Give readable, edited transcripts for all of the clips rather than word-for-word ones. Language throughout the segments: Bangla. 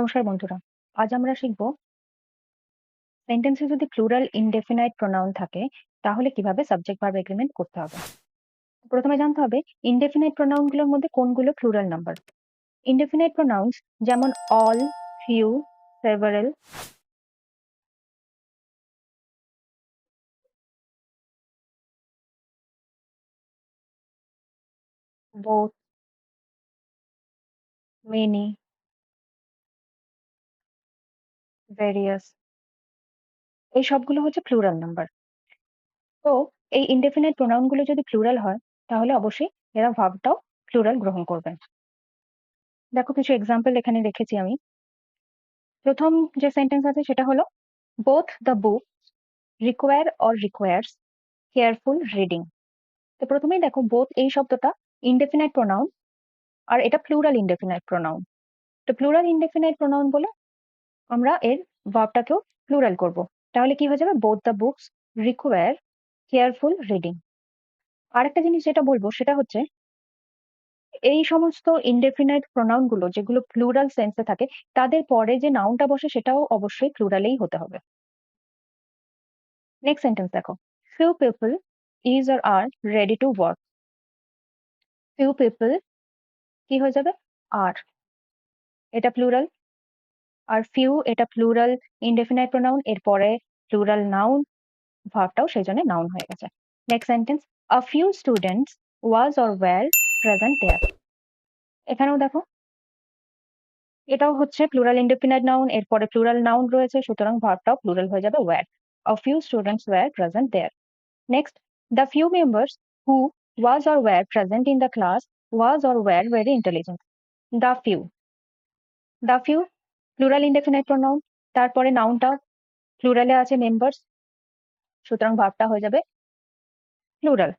নমস্কার বন্ধুরা, আজ আমরা শিখব সেন্টেন্সে যদি প্লুরাল ইনডেফিনাইট প্রোনাউন থাকে তাহলে কিভাবে সাবজেক্ট ভার্ব এগ্রিমেন্ট করতে হবে। প্রথমে জানতে হবে ইনডেফিনাইট প্রোনাউন গুলোর মধ্যে কোনগুলো প্লুরাল নাম্বার। ইনডেফিনাইট প্রোনাউন্স যেমন all, few, several, both, many, various, এই সবগুলো হচ্ছে প্লুরাল নাম্বার। তো এই ইনডেফিনাইট প্রোনাউন গুলো যদি প্লুরাল হয় তাহলে অবশ্যই এরা ভার্বটাও প্লুরাল গ্রহণ করবে। দেখো কিছু এক্সাম্পল এখানে রেখেছি আমি। প্রথম যে সেন্টেন্স আছে সেটা হলো both the book require or requires careful reading. তো প্রথমেই দেখো বোথ এই শব্দটা ইনডেফিনাইট প্রোনাউন আর এটা প্লুরাল ইনডেফিনাইট প্রোনাউন। তো প্লুরাল ইনডেফিনাইট প্রোনাউন বলে আমরা এর ভার্বটাকেও প্লুরাল করব। তাহলে কি হয়ে যাবে? Both the books require careful reading. আরেকটা জিনিস যেটা বলবো সেটা হচ্ছে এই সমস্ত ইনডেফিনাইট প্রোনাউন গুলো যেগুলো প্লুরাল সেন্সে থাকে তাদের পরে যে নাউনটা বসে সেটাও অবশ্যই প্লুরালেই হতে হবে। নেক্সট সেন্টেন্স দেখো, few people is or are ready to work. Few people কি হয়ে যাবে? আর, এটা প্লুরাল। আর ফিউ এটা প্লুরাল ইনডেফিনাইট প্রোনাউন, এরপরে প্লুরাল নাউন, ভার্বটাও সেই জন্য নাউন হয়ে গেছে। Next sentence, a few students was or were present there. এখানেও দেখো এটাও হচ্ছে প্লুরাল ইনডেফিনাইট নাউন, এরপরে প্লুরাল নাউন রয়েছে, সুতরাং ভার্বটাও প্লুরাল হয়ে যাবে were. A few students were present there. Next, the few members who was or were present in the class was or were very intelligent. The few, the few plural indefinite pronoun, তারপরে নাউনটা প্লুরালে আছে মেম্বার্স, সুতরাং ভার্বটা হয়ে যাবে প্লুরাল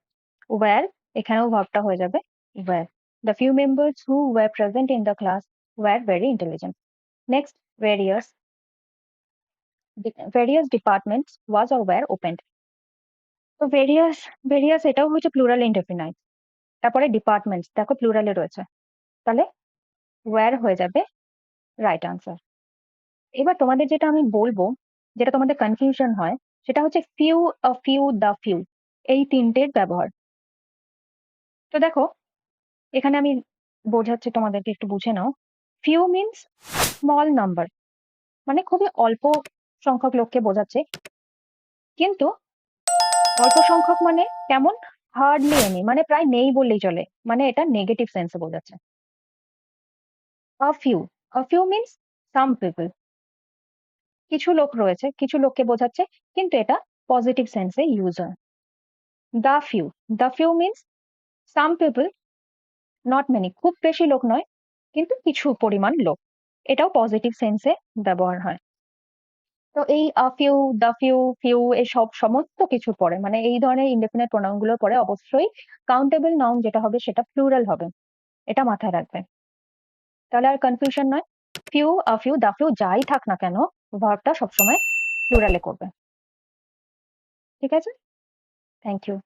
ওয়্যার, এখানেও ভার্বটা হয়ে যাবে were. The few members who were present in the class were very intelligent. Next, various, various departments was or were opened. তো ভেরিয়াস, ভেরিয়াস এটাও হচ্ছে প্লুরাল ইনডেফিনাইট। তারপরে ডিপার্টমেন্টস দেখো প্লুরালে রয়েছে, তাহলে ওয়্যার হয়ে যাবে রাইট আনসার। এবার তোমাদের যেটা আমি বলবো, যেটা তোমাদের কনফিউশন হয়, সেটা হচ্ছে few, a few, the few, এই তিনটের ব্যবহার। তো দেখো এখানে আমি বোঝাচ্ছি তোমাদেরকে, একটু বুঝে নাও। ফিউ মিনস স্মল নাম্বার, মানে খুবই অল্প সংখ্যক লোককে বোঝাচ্ছে। কিন্তু অল্প সংখ্যক মানে কেমন? হার্ডলি এনি, মানে প্রায় নেই বললেই চলে, মানে এটা নেগেটিভ সেন্সে বোঝাচ্ছে। A few, a few means some people, কিছু লোক রয়েছে, কিছু লোককে বোঝাচ্ছে, কিন্তু এটা পজিটিভ সেন্সে ইউজ হয়। The few, the few means some people, not many, খুব বেশি লোক নয় কিন্তু কিছু পরিমাণ লোক, এটাও পজিটিভ সেন্সে ব্যবহার হয়। তো এই a few, the few, few এসব সমস্ত কিছুর পরে, মানে এই ধরনের ইনডেফিনিট প্রোনাউন গুলোর পরে অবশ্যই কাউন্টেবল নাউন যেটা হবে সেটা প্লুরাল হবে, এটা মাথায় রাখবে। তাহলে আর কনফিউশন নয়, few, a few, the few যাই থাক না কেন ভার্বটা সবসময় প্লুরালে করবে। ঠিক আছে, থ্যাংক ইউ।